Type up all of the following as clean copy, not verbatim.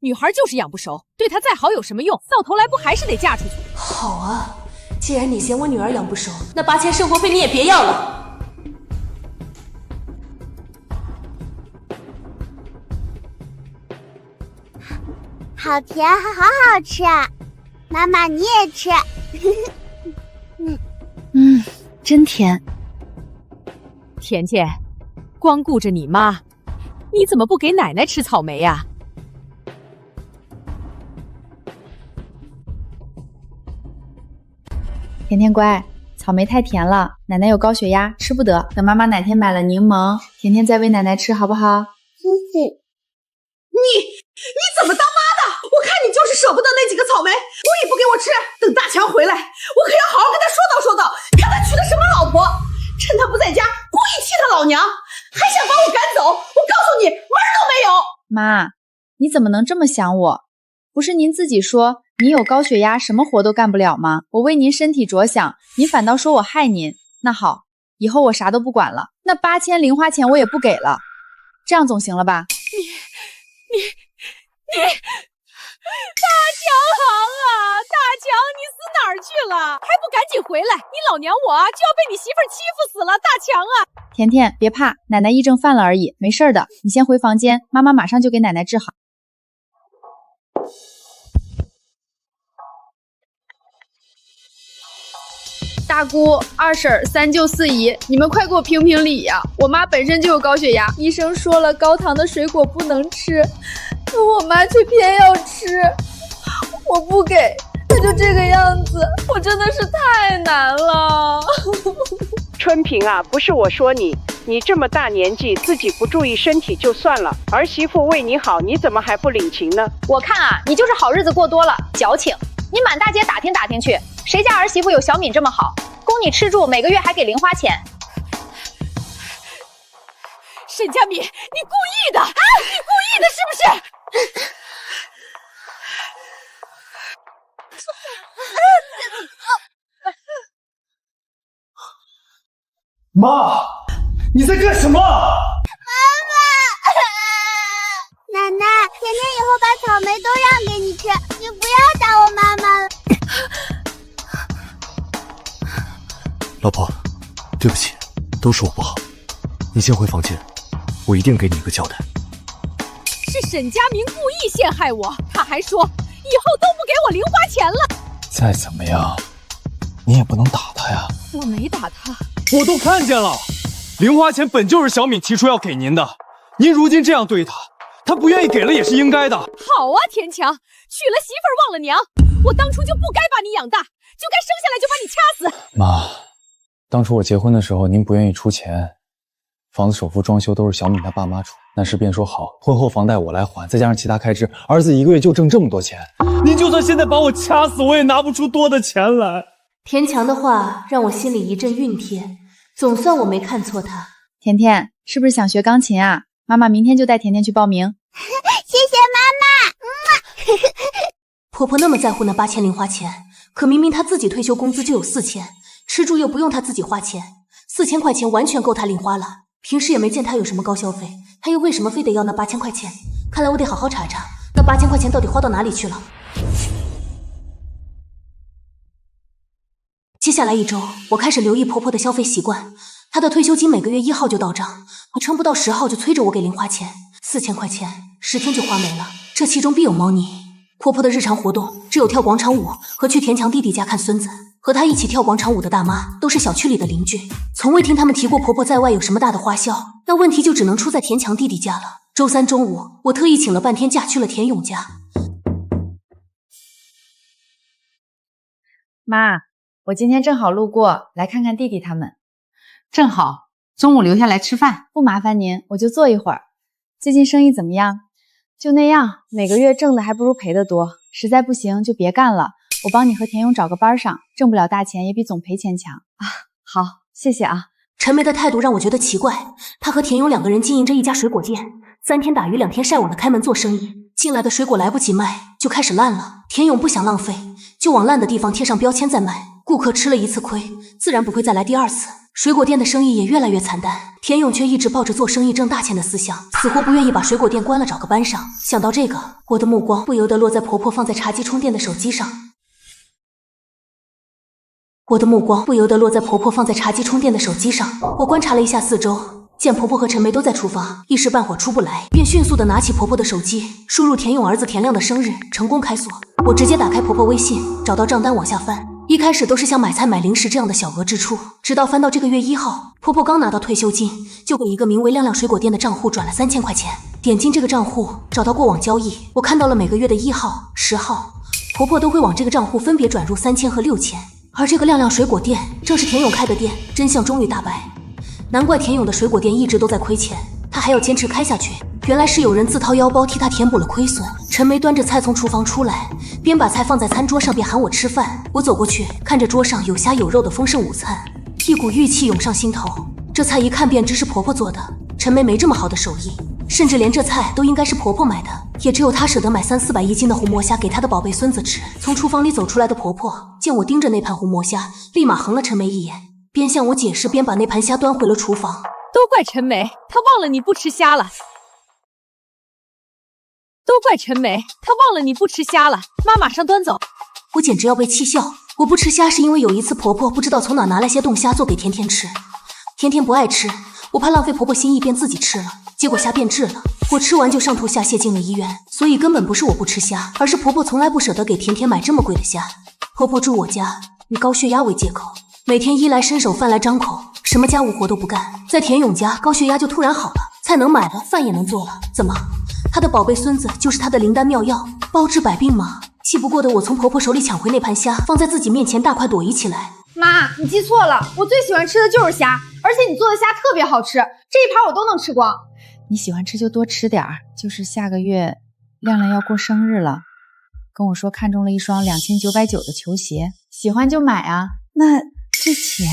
女孩就是养不熟，对她再好有什么用？到头来不还是得嫁出去？好啊，既然你嫌我女儿养不熟，那8000生活费你也别要了。好甜，好好吃，妈妈你也吃。真甜。甜甜，光顾着你妈，你怎么不给奶奶吃草莓呀？甜甜乖，草莓太甜了，奶奶有高血压，吃不得。等妈妈哪天买了柠檬，甜甜再喂奶奶吃，好不好？谢谢。你怎么当妈的？我看你就是舍不得那几个草莓，故意不给我吃。等大强回来，我可要好好跟他说道说道，看他娶的什么老婆。趁他不在家，故意气他老娘，还想把我赶走。我告诉你，门儿都没有。妈，你怎么能这么想我？不是您自己说您有高血压，什么活都干不了吗？我为您身体着想，您反倒说我害您。那好，以后我啥都不管了，那8000零花钱我也不给了，这样总行了吧？你，大强行啊，大强，你死哪儿去了？还不赶紧回来！你老娘我就要被你媳妇儿欺负死了！大强啊！甜甜，别怕，奶奶癔症犯了而已，没事的。你先回房间，妈妈马上就给奶奶治好。大姑、二婶、三舅、四姨，你们快给我评评理呀！我妈本身就有高血压，医生说了高糖的水果不能吃，可我妈却偏要吃，我不给，她就这个样子，我真的是太难了。春平啊，不是我说你，你这么大年纪自己不注意身体就算了，儿媳妇为你好，你怎么还不领情呢？我看啊，你就是好日子过多了，矫情。你满大街打听打听去，谁家儿媳妇有小敏这么好，供你吃住，每个月还给零花钱。沈佳敏，你故意的，你故意的是不是？妈，你在干什么？奶奶，甜甜以后把草莓都让给你吃，你不要打我妈妈了。老婆，对不起，都是我不好。你先回房间，我一定给你一个交代。是沈佳明故意陷害我，他还说以后都不给我零花钱了。再怎么样，你也不能打他呀。我没打他，我都看见了，零花钱本就是小敏提出要给您的，您如今这样对他，他不愿意给了也是应该的。好啊，田强，娶了媳妇儿忘了娘，我当初就不该把你养大，就该生下来就把你掐死。妈，当初我结婚的时候，您不愿意出钱，房子首付装修都是小敏她爸妈出，那时便说好，婚后房贷我来还，再加上其他开支，儿子一个月就挣这么多钱。您就算现在把我掐死，我也拿不出多的钱来。田强的话让我心里一阵熨帖，总算我没看错他。甜甜，是不是想学钢琴啊？妈妈明天就带甜甜去报名。谢谢妈妈。婆婆那么在乎那8000零花钱，可明明她自己退休工资就有4000，吃住又不用她自己花钱，4000块钱完全够她零花了。平时也没见她有什么高消费，她又为什么非得要那8000块钱？看来我得好好查查，那8000块钱到底花到哪里去了。接下来1周，我开始留意婆婆的消费习惯。她的退休金每个月1号就到账，可撑不到10号就催着我给零花钱，4000块钱10天就花没了，这其中必有猫腻。婆婆的日常活动只有跳广场舞和去田强弟弟家看孙子。和她一起跳广场舞的大妈都是小区里的邻居，从未听他们提过婆婆在外有什么大的花销。那问题就只能出在田强弟弟家了。周3中午，我特意请了半天假去了田勇家。妈，我今天正好路过，来看看弟弟他们。正好，中午留下来吃饭。不麻烦您，我就坐一会儿。最近生意怎么样？就那样，每个月挣的还不如赔的多。实在不行就别干了，我帮你和田勇找个班上，挣不了大钱也比总赔钱强啊。好，谢谢啊。陈梅的态度让我觉得奇怪，她和田勇2个人经营着一家水果店，3天打鱼2天晒网的开门做生意，进来的水果来不及卖就开始烂了。田勇不想浪费，就往烂的地方贴上标签再卖。顾客吃了一次亏，自然不会再来第二次。水果店的生意也越来越惨淡，田勇却一直抱着做生意挣大钱的思想，死活不愿意把水果店关了找个班上。想到这个，我的目光不由得落在婆婆放在茶几充电的手机上。我观察了一下四周，见婆婆和陈梅都在厨房，一时半会儿出不来，便迅速的拿起婆婆的手机，输入田勇儿子田亮的生日，成功开锁。我直接打开婆婆微信，找到账单往下翻。一开始都是像买菜买零食这样的小额支出，直到翻到这个月1号，婆婆刚拿到退休金，就给一个名为亮亮水果店的账户转了3000块钱。点进这个账户，找到过往交易，我看到了每个月的1号、10号，婆婆都会往这个账户分别转入3000和6000。而这个亮亮水果店正是田勇开的店，真相终于大白。难怪田勇的水果店一直都在亏钱，他还要坚持开下去。原来是有人自掏腰包替他填补了亏损。陈梅端着菜从厨房出来，边把菜放在餐桌上边喊我吃饭。我走过去，看着桌上有虾有肉的丰盛午餐，一股郁气涌上心头。这菜一看便知是婆婆做的，陈梅没这么好的手艺，甚至连这菜都应该是婆婆买的，也只有她舍得买300-400一斤的红魔虾给她的宝贝孙子吃。从厨房里走出来的婆婆见我盯着那盘红魔虾，立马横了陈梅一眼，边向我解释边把那盘虾端回了厨房。都怪陈梅，她忘了你不吃虾了。妈马上端走。我简直要被气笑。我不吃虾是因为有一次婆婆不知道从哪拿来些冻虾做给甜甜吃，甜甜不爱吃，我怕浪费婆婆心意便自己吃了，结果虾变质了，我吃完就上吐下泻进了医院。所以根本不是我不吃虾，而是婆婆从来不舍得给甜甜买这么贵的虾。婆婆住我家，以高血压为借口，每天衣来伸手饭来张口，什么家务活都不干。在田勇家，高血压就突然好了，菜能买了，饭也能做了。怎么他的宝贝孙子就是他的灵丹妙药，包治百病吗？气不过的我从婆婆手里抢回那盘虾，放在自己面前大快朵颐起来。妈，你记错了，我最喜欢吃的就是虾，而且你做的虾特别好吃，这一盘我都能吃光。你喜欢吃就多吃点儿，就是下个月亮亮要过生日了，跟我说看中了一双2990的球鞋，喜欢就买啊。那这钱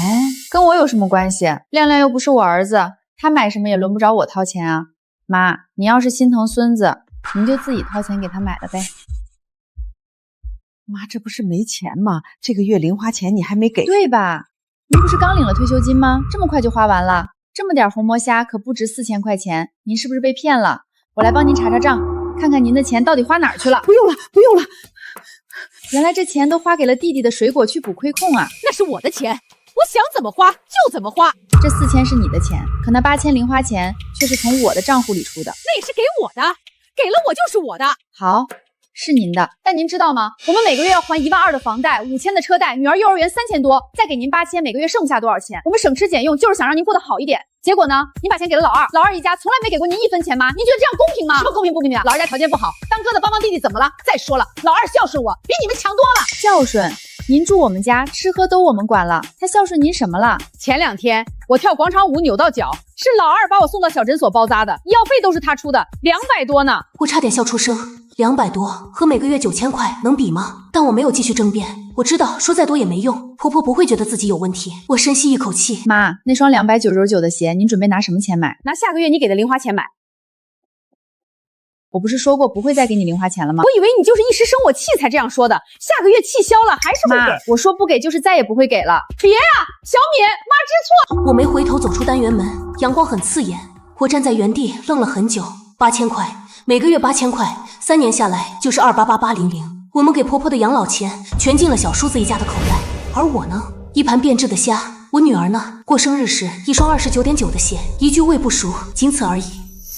跟我有什么关系？亮亮又不是我儿子，他买什么也轮不着我掏钱啊。妈，你要是心疼孙子，您就自己掏钱给他买了呗。妈，这不是没钱吗？这个月零花钱你还没给，对吧？您不是刚领了退休金吗？这么快就花完了？这么点红魔虾可不值4000块钱，您是不是被骗了？我来帮您查查账，看看您的钱到底花哪儿去了。不用了，不用了。原来这钱都花给了弟弟的水果去补亏空啊！那是我的钱，我想怎么花就怎么花。这4000是你的钱，可那8000零花钱却是从我的账户里出的。那也是给我的，给了我就是我的。好，是您的。但您知道吗？我们每个月要还12000的房贷，5000的车贷，女儿幼儿园3000多，再给您8000，每个月剩不下多少钱？我们省吃俭用，就是想让您过得好一点。结果呢，您把钱给了老二，老二一家从来没给过您1分钱吗？您觉得这样公平吗？什么公平不公平啊？老二家条件不好，当哥的帮帮弟弟怎么了？再说了，老二孝顺我，比你们强多了。孝顺？您住我们家，吃喝都我们管了，他孝顺您什么了？前2天我跳广场舞扭到脚，是老二把我送到小诊所包扎的，医药费都是他出的，200多呢。我差点笑出声，200多和每个月9000块能比吗？但我没有继续争辩，我知道说再多也没用，婆婆不会觉得自己有问题。我深吸一口气，妈，那双299的鞋，您准备拿什么钱买？拿下个月你给的零花钱买。我不是说过不会再给你零花钱了吗？我以为你就是一时生我气才这样说的，下个月气消了还是会给。妈，我说不给就是再也不会给了。别啊，小敏，妈知错。我没回头走出单元门，阳光很刺眼，我站在原地愣了很久。8000块，每个月8000块，3年下来就是2888800。我们给婆婆的养老钱全进了小叔子一家的口袋，而我呢，一盘变质的虾。我女儿呢，过生日时一双29.9的鞋，一句胃不熟，仅此而已。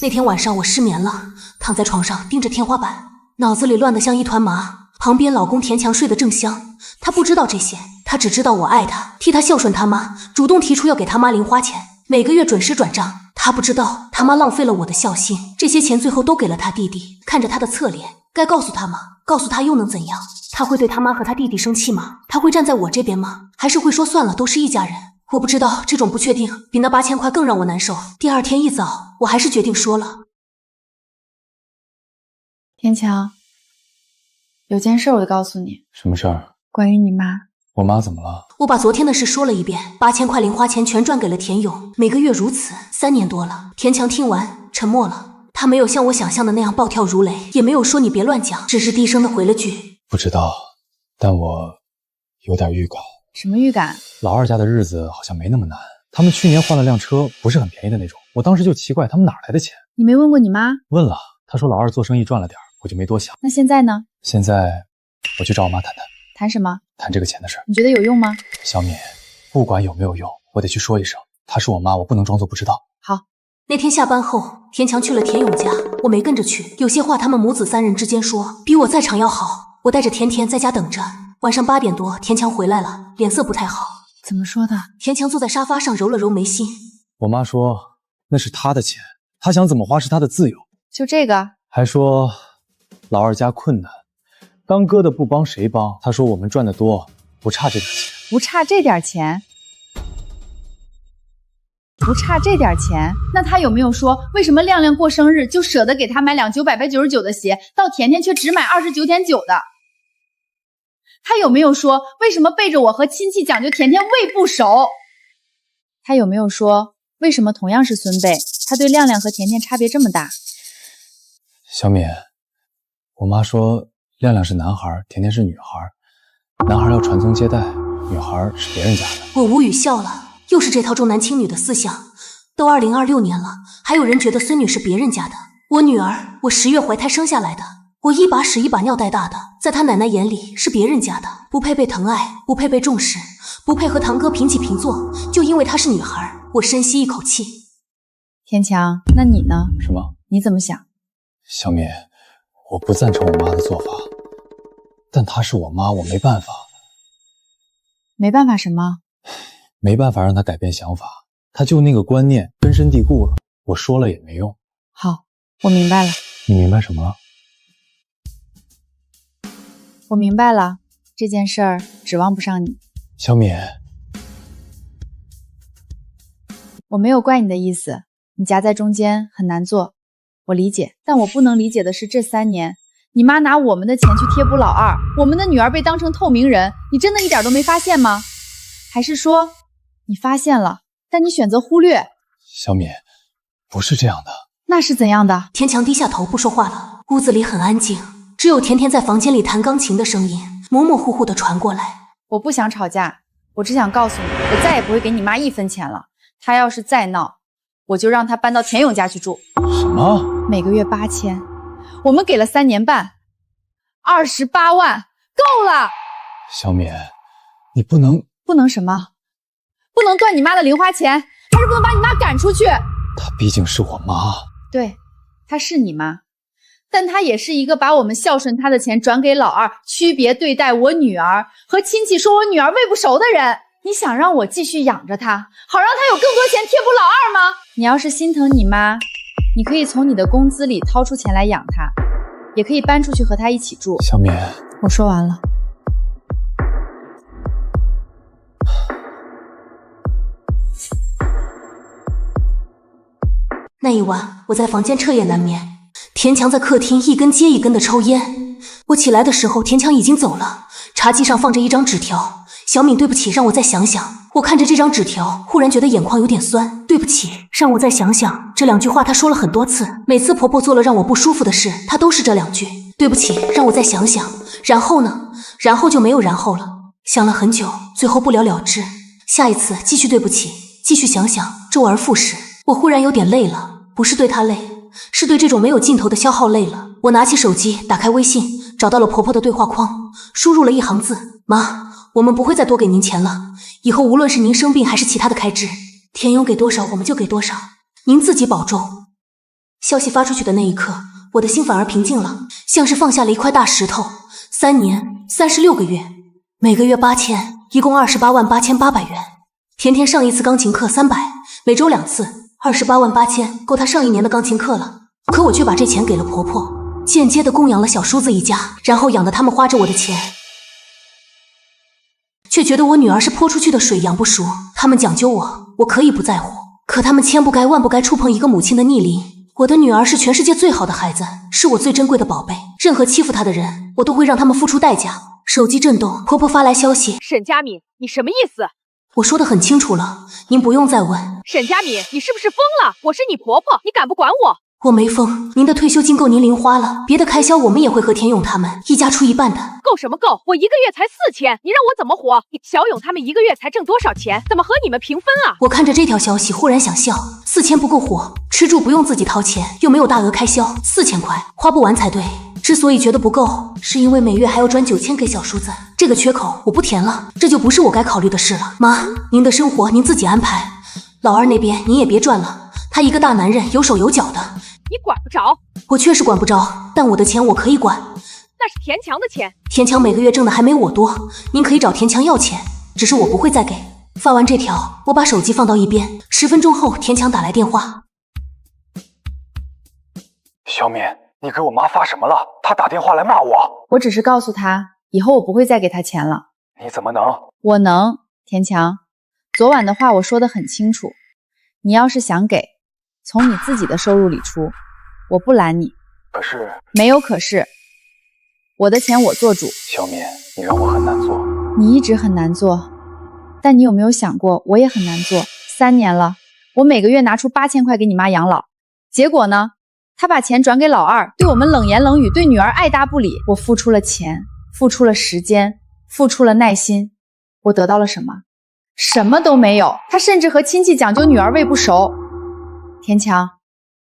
那天晚上我失眠了，躺在床上盯着天花板，脑子里乱得像一团麻。旁边老公田强睡得正香，他不知道这些，他只知道我爱他，替他孝顺他妈，主动提出要给他妈零花钱，每个月准时转账。他不知道他妈浪费了我的孝心，这些钱最后都给了他弟弟。看着他的侧脸，该告诉他吗？告诉他又能怎样？他会对他妈和他弟弟生气吗？他会站在我这边吗？还是会说算了，都是一家人？我不知道，这种不确定比那8000块更让我难受。第二天一早，我还是决定说了。天强，有件事我得告诉你。什么事儿？关于你妈。我妈怎么了？我把昨天的事说了一遍，8000块零花钱全转给了田勇，每个月如此，3年多了。田强听完沉默了，他没有像我想象的那样暴跳如雷，也没有说你别乱讲，只是低声的回了句不知道，但我有点预感。什么预感？老二家的日子好像没那么难。他们去年换了辆车，不是很便宜的那种。我当时就奇怪，他们哪来的钱？你没问过你妈？问了，她说老二做生意赚了点，我就没多想。那现在呢？现在我去找我妈谈谈。谈什么？谈这个钱的事儿。你觉得有用吗？小敏，不管有没有用，我得去说一声。她是我妈，我不能装作不知道。好。那天下班后，田强去了田勇家，我没跟着去。有些话他们母子3人之间说，比我在场要好。我带着甜甜在家等着。晚上8点多，田强回来了，脸色不太好。怎么说的？田强坐在沙发上揉了揉眉心。我妈说那是她的钱，她想怎么花是她的自由。就这个？还说老二家困难，当哥的不帮谁帮？她说我们赚得多，不差这点钱。不差这点钱？不差这点钱？那他有没有说为什么亮亮过生日就舍得给他买2 999的鞋，到甜甜却只买29.9的？他有没有说为什么背着我和亲戚讲究甜甜胃不熟？他有没有说为什么同样是孙辈，他对亮亮和甜甜差别这么大？小敏，我妈说亮亮是男孩，甜甜是女孩，男孩要传宗接代，女孩是别人家的。我无语笑了，又是这套重男轻女的思想。都2026年了，还有人觉得孙女是别人家的。我女儿，我10月怀胎生下来的，我一把屎一把尿带大的，在她奶奶眼里是别人家的，不配被疼爱，不配被重视，不配和堂哥平起平坐。就因为她是女孩，我深吸一口气。天强，那你呢？什么？你怎么想？小敏，我不赞成我妈的做法，但她是我妈，我没办法。没办法什么？没办法让她改变想法，她就那个观念根深蒂固了，我说了也没用。好，我明白了。你明白什么了？我明白了，这件事儿指望不上你。小敏，我没有怪你的意思，你夹在中间很难做，我理解。但我不能理解的是，这3年你妈拿我们的钱去贴补老二，我们的女儿被当成透明人，你真的一点都没发现吗？还是说你发现了，但你选择忽略？小敏，不是这样的。那是怎样的？田强低下头不说话了，屋子里很安静，只有甜甜在房间里弹钢琴的声音模模糊糊地传过来。我不想吵架，我只想告诉你，我再也不会给你妈1分钱了。她要是再闹，我就让她搬到田勇家去住。什么？每个月8000，我们给了3年半，28万，够了。小敏，你不能什么？不能断你妈的零花钱，还是不能把你妈赶出去？她毕竟是我妈。对，她是你妈，但她也是一个把我们孝顺她的钱转给老二，区别对待我女儿，和亲戚说我女儿喂不熟的人。你想让我继续养着她，好让她有更多钱贴补老二吗？你要是心疼你妈，你可以从你的工资里掏出钱来养她，也可以搬出去和她一起住。小敏，我说完了。那一晚，我在房间彻夜难眠。田强在客厅一根接一根的抽烟。我起来的时候，田强已经走了。茶几上放着一张纸条：“小敏，对不起，让我再想想。”我看着这张纸条，忽然觉得眼眶有点酸。对不起，让我再想想。这2句话她说了很多次，每次婆婆做了让我不舒服的事，她都是这2句。对不起，让我再想想。然后呢？然后就没有然后了。想了很久，最后不了了之。下一次继续对不起，继续想想，周而复始。我忽然有点累了。不是对她累，是对这种没有尽头的消耗累了。我拿起手机，打开微信，找到了婆婆的对话框，输入了1行字：妈，我们不会再多给您钱了，以后无论是您生病还是其他的开支，田勇给多少我们就给多少，您自己保重。消息发出去的那一刻，我的心反而平静了，像是放下了一块大石头。3年36个月，每个月8000，一共28万8800元。甜甜上一次钢琴课300，每周2次。28万8000够她上1年的钢琴课了，可我却把这钱给了婆婆，间接的供养了小叔子一家，然后养得他们花着我的钱，却觉得我女儿是泼出去的水，养不熟。他们讲究我可以不在乎，可他们千不该万不该触碰一个母亲的逆鳞。我的女儿是全世界最好的孩子，是我最珍贵的宝贝，任何欺负她的人，我都会让他们付出代价。手机震动，婆婆发来消息：沈佳敏，你什么意思？我说得很清楚了，您不用再问。沈佳敏，你是不是疯了？我是你婆婆，你敢不管我？我没疯，您的退休金够您零花了，别的开销我们也会和田勇他们一家出一半的。够什么够？我一个月才4000，你让我怎么活？小勇他们一个月才挣多少钱？怎么和你们平分啊？我看着这条消息忽然想笑，4000不够活，吃住不用自己掏钱，又没有大额开销，4000块花不完才对。之所以觉得不够，是因为每月还要转9000给小叔子，这个缺口我不填了，这就不是我该考虑的事了。妈，您的生活您自己安排，老二那边您也别转了，他一个大男人有手有脚的。你管不着，我确实管不着，但我的钱我可以管。那是田强的钱，田强每个月挣的还没我多，您可以找田强要钱，只是我不会再给。发完这条，我把手机放到一边，10分钟后田强打来电话。小敏，你给我妈发什么了？她打电话来骂我。我只是告诉她，以后我不会再给她钱了。你怎么能？我能，田强。昨晚的话我说得很清楚，你要是想给，从你自己的收入里出，我不拦你。可是没有可是，我的钱我做主。小敏，你让我很难做。你一直很难做，但你有没有想过，我也很难做。3年了，我每个月拿出8000块给你妈养老，结果呢，她把钱转给老二，对我们冷言冷语，对女儿爱答不理。我付出了钱，付出了时间，付出了耐心，我得到了什么？什么都没有。她甚至和亲戚讲究女儿喂不熟。田强，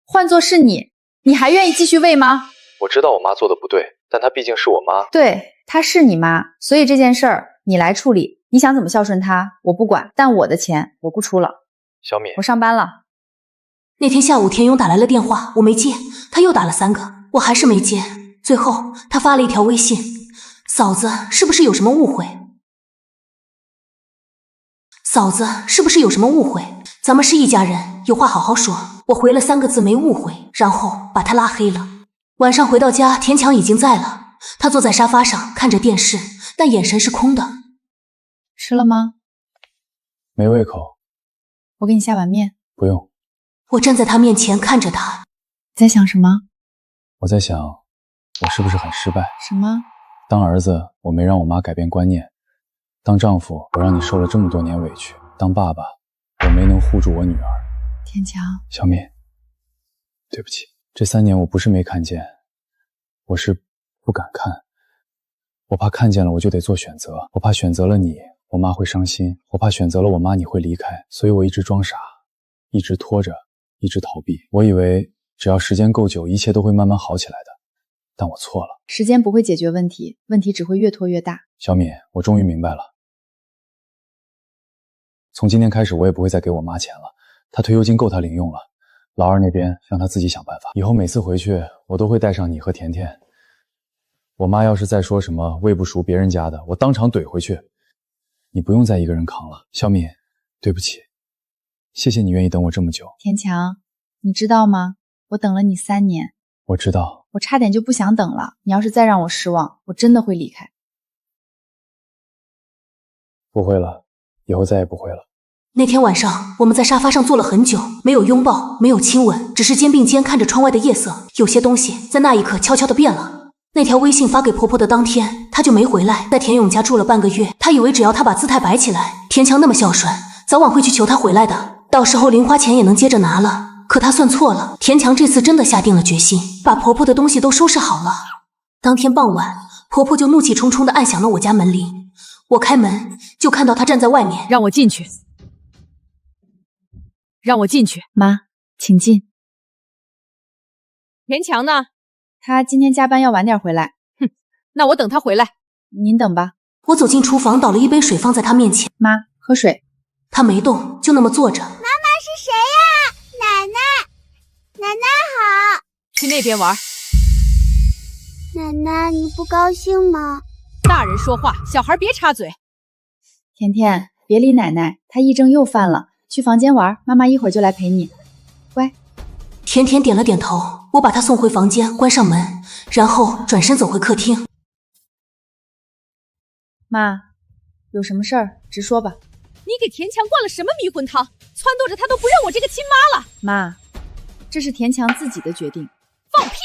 换作是你，你还愿意继续喂吗？我知道我妈做的不对，但她毕竟是我妈。对，她是你妈，所以这件事儿你来处理。你想怎么孝顺她，我不管，但我的钱我不出了。小敏，我上班了。那天下午田勇打来了电话，我没接，他又打了3个，我还是没接。最后他发了一条微信：嫂子，是不是有什么误会？嫂子，是不是有什么误会？咱们是一家人，有话好好说。我回了3个字没误会，然后把他拉黑了。晚上回到家，田强已经在了，他坐在沙发上看着电视，但眼神是空的。吃了吗？没胃口。我给你下碗面。不用。我站在他面前看着他。在想什么？我在想，我是不是很失败？什么？当儿子，我没让我妈改变观念；当丈夫，我让你受了这么多年委屈；当爸爸，我没能护住我女儿。田强，小敏，对不起，这3年我不是没看见，我是不敢看。我怕看见了我就得做选择，我怕选择了你，我妈会伤心，我怕选择了我妈你会离开，所以我一直装傻，一直拖着，一直逃避。我以为只要时间够久，一切都会慢慢好起来的，但我错了。时间不会解决问题，问题只会越拖越大。小敏，我终于明白了，从今天开始我也不会再给我妈钱了，她退休金够她领用了，老二那边让她自己想办法。以后每次回去我都会带上你和甜甜，我妈要是再说什么喂不熟别人家的，我当场怼回去。你不用再一个人扛了。小敏，对不起，谢谢你愿意等我这么久。田强，你知道吗？我等了你3年。我知道。我差点就不想等了，你要是再让我失望，我真的会离开。不会了，以后再也不会了。那天晚上我们在沙发上坐了很久，没有拥抱，没有亲吻，只是肩并肩看着窗外的夜色。有些东西在那一刻悄悄地变了。那条微信发给婆婆的当天，她就没回来，在田勇家住了半个月。她以为只要她把姿态摆起来，田强那么孝顺，早晚会去求她回来的，到时候零花钱也能接着拿了。可她算错了，田强这次真的下定了决心，把婆婆的东西都收拾好了。当天傍晚，婆婆就怒气冲冲地按响了我家门铃。我开门就看到她站在外面。让我进去，让我进去。妈，请进。田强呢？他今天加班要晚点回来。哼，那我等他回来。您等吧。我走进厨房，倒了一杯水放在他面前。妈，喝水。他没动，就那么坐着。妈妈是谁呀？奶奶，奶奶好。去那边玩。奶奶，你不高兴吗？大人说话，小孩别插嘴。甜甜，别理奶奶，她癔症又犯了，去房间玩，妈妈一会儿就来陪你。乖。甜甜点了点头，我把她送回房间，关上门，然后转身走回客厅。妈，有什么事儿直说吧。你给田强灌了什么迷魂汤，撺掇着他都不认我这个亲妈了。妈，这是田强自己的决定。放屁！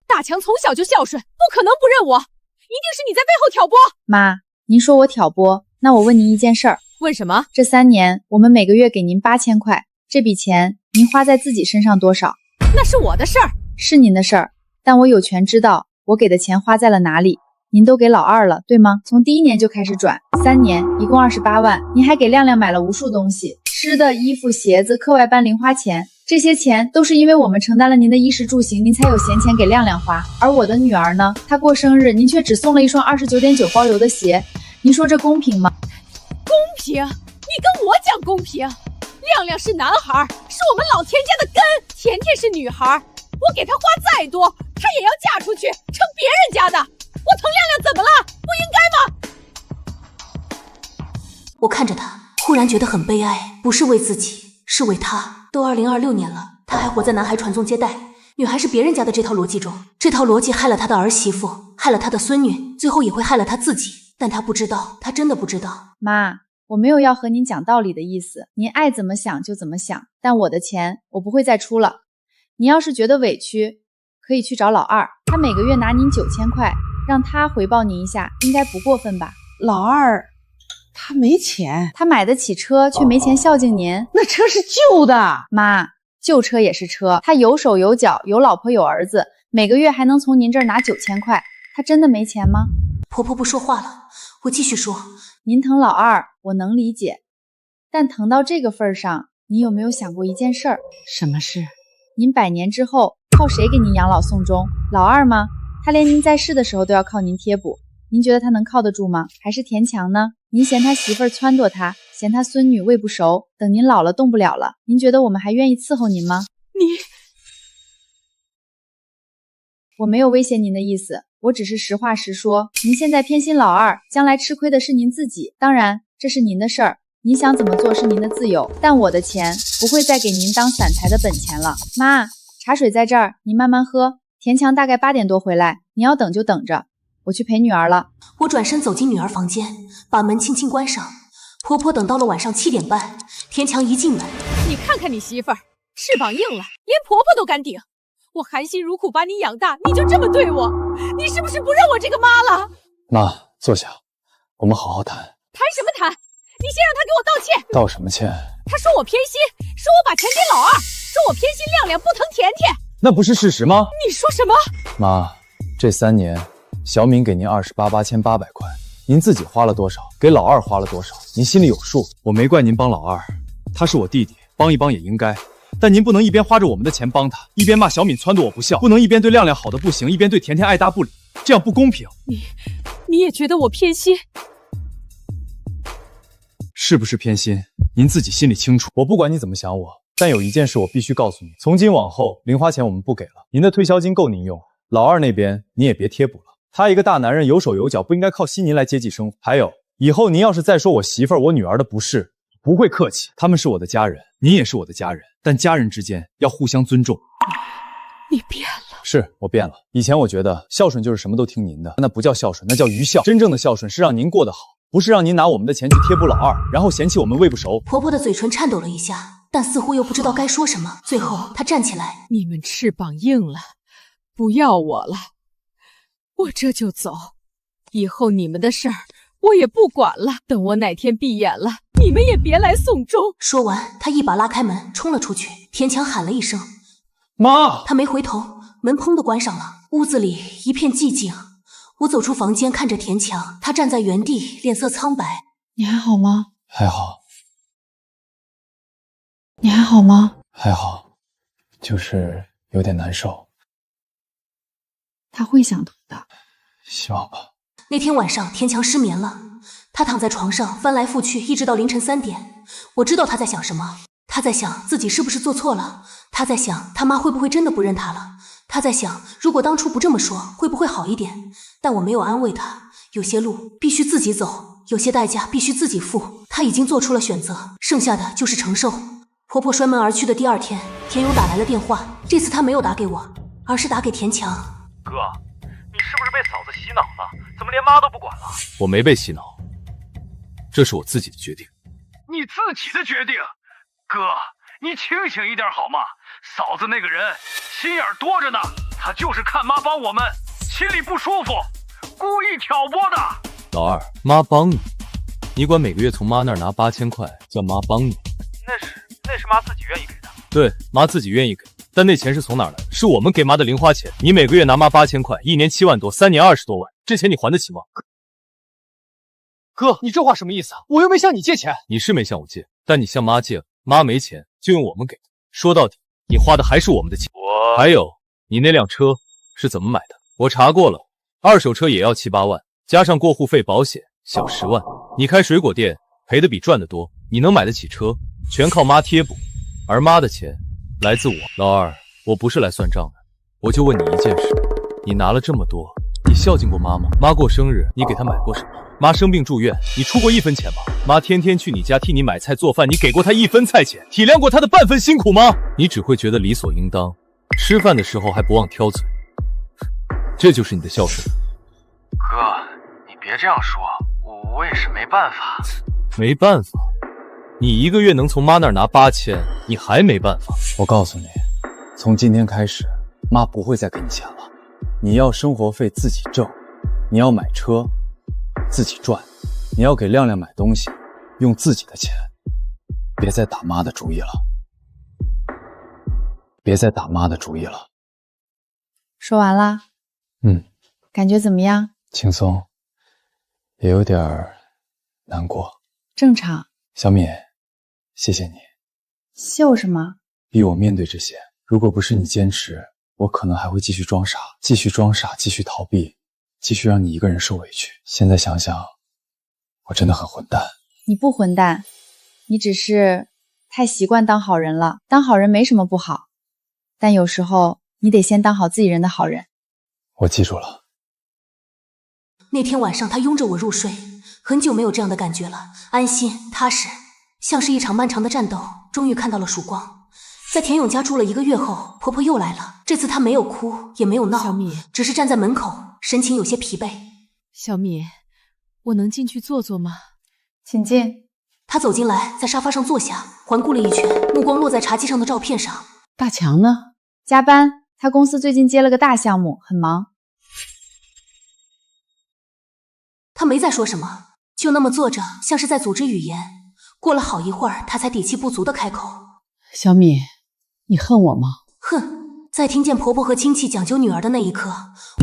大强从小就孝顺，不可能不认我，一定是你在背后挑拨。妈，您说我挑拨，那我问您一件事儿。问什么？这3年我们每个月给您8000块，这笔钱您花在自己身上多少，那是我的事儿。是您的事儿，但我有权知道我给的钱花在了哪里。您都给老二了，对吗？从第1年就开始转，3年，一共28万。您还给亮亮买了无数东西，吃的、衣服、鞋子、课外班零花钱，这些钱都是因为我们承担了您的衣食住行，您才有闲钱给亮亮花。而我的女儿呢？她过生日，您却只送了一双29.9包邮的鞋，您说这公平吗？公平？你跟我讲公平？亮亮是男孩，是我们老田家的根，甜甜是女孩，我给她花再多，她也要嫁出去，成别人家的。我疼亮亮怎么了？不应该吗？我看着他，忽然觉得很悲哀，不是为自己，是为他。都2026年了，他还活在男孩传宗接代，女孩是别人家的这套逻辑中。这套逻辑害了他的儿媳妇，害了他的孙女，最后也会害了他自己。但他不知道，他真的不知道。妈，我没有要和您讲道理的意思，您爱怎么想就怎么想，但我的钱我不会再出了。您要是觉得委屈，可以去找老二，他每个月拿您9000块，让他回报您一下，应该不过分吧？老二，他没钱，他买得起车，却没钱孝敬您。那车是旧的。妈，旧车也是车，他有手有脚，有老婆有儿子，每个月还能从您这儿拿9000块，他真的没钱吗？婆婆不说话了，我继续说。您疼老二，我能理解，但疼到这个份上，你有没有想过一件事儿？什么事？您100年之后靠谁给您养老送终？老二吗？他连您在世的时候都要靠您贴补，您觉得他能靠得住吗？还是田强呢？您嫌他媳妇儿撺掇他，嫌他孙女喂不熟，等您老了动不了了，您觉得我们还愿意伺候您吗？我没有威胁您的意思，我只是实话实说。您现在偏心老二，将来吃亏的是您自己。当然，这是您的事儿，您想怎么做是您的自由，但我的钱不会再给您当散财的本钱了。妈，茶水在这儿，您慢慢喝。田强大概8点多回来，你要等就等着，我去陪女儿了。我转身走进女儿房间，把门轻轻关上。婆婆等到了晚上7点半，田强一进门，你看看你媳妇儿，翅膀硬了，连婆婆都敢顶。我含辛茹苦把你养大，你就这么对我，你是不是不认我这个妈了？妈，坐下，我们好好谈。谈什么谈？你先让他给我道歉。道什么歉？他说我偏心，说我把钱给老二，说我偏心亮亮不疼甜甜。那不是事实吗？你说什么？妈，这3年，小敏给您288800块，您自己花了多少？给老二花了多少？您心里有数。我没怪您帮老二，他是我弟弟，帮一帮也应该。但您不能一边花着我们的钱帮他，一边骂小敏撺掇我不孝，不能一边对亮亮好的不行，一边对甜甜爱答不理，这样不公平。你也觉得我偏心？是不是偏心？您自己心里清楚。我不管你怎么想我，但有一件事我必须告诉你，从今往后零花钱我们不给了，您的退休金够您用，老二那边你也别贴补了。他一个大男人有手有脚，不应该靠惜您来接济生活。还有，以后您要是再说我媳妇儿、我女儿的不是，不会客气，他们是我的家人，您也是我的家人，但家人之间要互相尊重。你变了。是我变了，以前我觉得孝顺就是什么都听您的，那不叫孝顺，那叫愚孝。真正的孝顺是让您过得好，不是让您拿我们的钱去贴补老二，然后嫌弃我们喂不熟。婆婆的嘴唇颤抖了一下，但似乎又不知道该说什么。最后她站起来，你们翅膀硬了，不要我了，我这就走，以后你们的事儿我也不管了，等我哪天闭眼了，你们也别来送终。说完，她一把拉开门冲了出去。田强喊了一声妈，她没回头，门砰的关上了。屋子里一片寂静。我走出房间，看着田强，他站在原地，脸色苍白。你还好吗？还好。你还好吗？还好，就是有点难受。他会想通的，希望吧。那天晚上，田强失眠了，他躺在床上翻来覆去，一直到凌晨3点。我知道他在想什么，他在想自己是不是做错了，他在想他妈会不会真的不认他了，他在想如果当初不这么说，会不会好一点。但我没有安慰他，有些路必须自己走，有些代价必须自己付。他已经做出了选择，剩下的就是承受。婆婆摔门而去的第2天，田勇打来了电话，这次他没有打给我，而是打给田强。哥，你是不是被嫂子洗脑了？怎么连妈都不管了？我没被洗脑，这是我自己的决定。你自己的决定？哥，你清醒一点好吗？嫂子那个人心眼多着呢，她就是看妈帮我们，心里不舒服，故意挑拨的。老二，妈帮你，你管每个月从妈那儿拿8000块，叫妈帮你。那是妈自己愿意给的。对，妈自己愿意给，但那钱是从哪儿来的？是我们给妈的零花钱。你每个月拿妈8000块，1年7万多，3年20多万，这钱你还得起吗？哥，你这话什么意思啊？我又没向你借钱。你是没向我借，但你向妈借了，妈没钱就用我们给的。说到底，你花的还是我们的钱。还有，你那辆车是怎么买的？我查过了，二手车也要7、8万，加上过户费、保险，小10万。你开水果店赔的比赚的多，你能买得起车，全靠妈贴补，而妈的钱来自我。老二，我不是来算账的，我就问你一件事，你拿了这么多，你孝敬过妈吗？妈过生日，你给她买过什么？妈生病住院，你出过1分钱吗？妈天天去你家替你买菜做饭，你给过她1分菜钱，体谅过她的半分辛苦吗？你只会觉得理所应当，吃饭的时候还不忘挑嘴，这就是你的孝顺。哥，你别这样说，我也是没办法。没办法？你1个月能从妈那儿拿8000，你还没办法？我告诉你，从今天开始，妈不会再给你钱了。你要生活费自己挣，你要买车自己赚，你要给亮亮买东西用自己的钱，别再打妈的主意了。别再打妈的主意了。说完啦？感觉怎么样？轻松，也有点难过。正常。小敏，谢谢你。秀什么？逼我面对这些。如果不是你坚持，我可能还会继续装傻，继续逃避，继续让你一个人受委屈。现在想想，我真的很混蛋。你不混蛋，你只是太习惯当好人了。当好人没什么不好，但有时候你得先当好自己人的好人。我记住了。那天晚上，他拥着我入睡，很久没有这样的感觉了，安心踏实，像是一场漫长的战斗，终于看到了曙光。在田勇家住了1个月后，婆婆又来了。这次她没有哭，也没有闹，小米只是站在门口，神情有些疲惫。小米，我能进去坐坐吗？请进。她走进来，在沙发上坐下，环顾了一圈，目光落在茶几上的照片上。大强呢？加班，他公司最近接了个大项目，很忙。他没再说什么，就那么坐着，像是在组织语言。过了好一会儿，他才底气不足的开口：小米，你恨我吗？恨，在听见婆婆和亲戚讲究女儿的那一刻，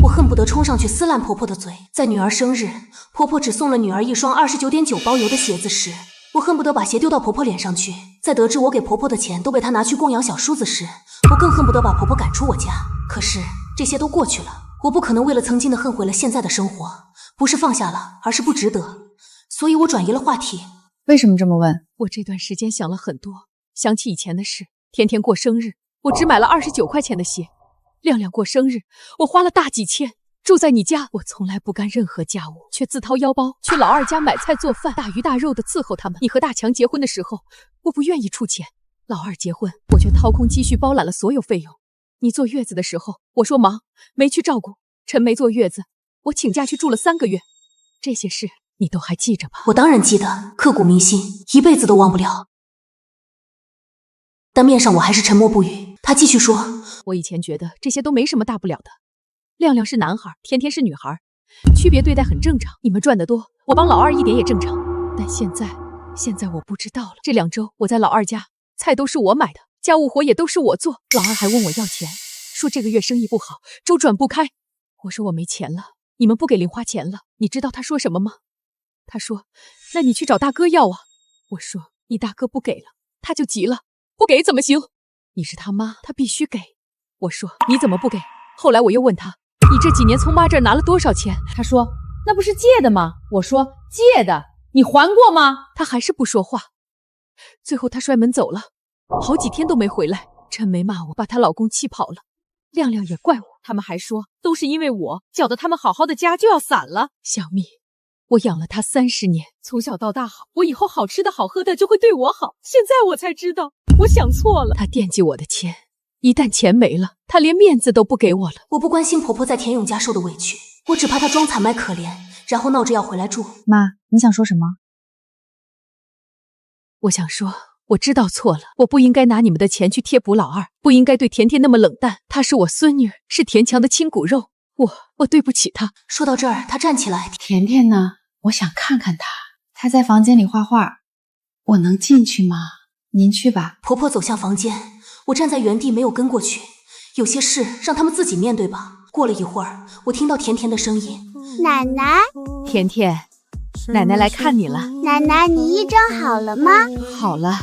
我恨不得冲上去撕烂婆婆的嘴。在女儿生日，婆婆只送了女儿一双29.9包邮的鞋子时，我恨不得把鞋丢到婆婆脸上去。在得知我给婆婆的钱都被她拿去供养小叔子时，我更恨不得把婆婆赶出我家。可是这些都过去了，我不可能为了曾经的恨毁了现在的生活，不是放下了，而是不值得。所以我转移了话题。为什么这么问？我这段时间想了很多，想起以前的事。天天过生日，我只买了29块钱的鞋。亮亮过生日，我花了大几千。住在你家，我从来不干任何家务，却自掏腰包去老二家买菜做饭，大鱼大肉的伺候他们。你和大强结婚的时候，我不愿意出钱，老二结婚，我却掏空积蓄包揽了所有费用。你坐月子的时候，我说忙，没去照顾。陈梅坐月子，我请假去住了3个月。这些事你都还记着吧？我当然记得，刻骨铭心，一辈子都忘不了。但面上我还是沉默不语。他继续说：我以前觉得这些都没什么大不了的。亮亮是男孩，天天是女孩，区别对待很正常。你们赚得多，我帮老二一点也正常。但现在我不知道了。这2周我在老二家，菜都是我买的，家务活也都是我做。老二还问我要钱，说这个月生意不好，周转不开。我说我没钱了，你们不给零花钱了。你知道他说什么吗？他说：“那你去找大哥要啊。”我说：“你大哥不给了。”他就急了：“不给怎么行？你是他妈，他必须给。”我说：“你怎么不给？”后来我又问他：“你这几年从妈这儿拿了多少钱？”他说：“那不是借的吗？”我说：“借的，你还过吗？”他还是不说话。最后他摔门走了，好几天都没回来。陈梅骂我，把她老公气跑了。亮亮也怪我，他们还说都是因为我，搅得他们好好的家就要散了。小蜜，我养了他30年，从小到大好，我以后好吃的好喝的就会对我好。现在我才知道，我想错了。他惦记我的钱，一旦钱没了，他连面子都不给我了。我不关心婆婆在田勇家受的委屈，我只怕她装惨卖可怜，然后闹着要回来住。妈，你想说什么？我想说，我知道错了，我不应该拿你们的钱去贴补老二，不应该对甜甜那么冷淡。她是我孙女，是田强的亲骨肉，我对不起她。说到这儿，她站起来。甜甜呢？我想看看她。她在房间里画画，我能进去吗？您去吧。婆婆走向房间，我站在原地没有跟过去。有些事让他们自己面对吧。过了一会儿，我听到甜甜的声音：“奶奶，甜甜，奶奶来看你了。奶奶，你癔症好了吗？好了。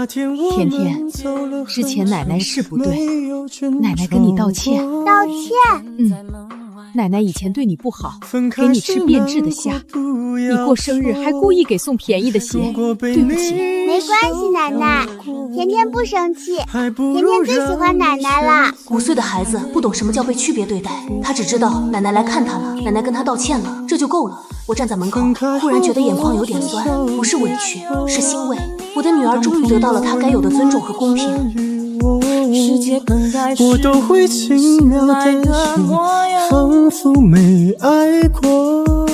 甜甜，之前奶奶是不对，奶奶跟你道歉。道歉？奶奶以前对你不好，给你吃变质的虾，你过生日还故意给送便宜的鞋，对不起。没关系，奶奶，甜甜不生气，甜甜最喜欢奶奶了。5岁的孩子不懂什么叫被区别对待，他只知道奶奶来看他了，奶奶跟他道歉了，这就够了。我站在门口，忽然觉得眼眶有点酸，不是委屈，是欣慰。我的女儿终于得到了她该有的尊重和公平。我都会轻描淡写，仿佛没爱过。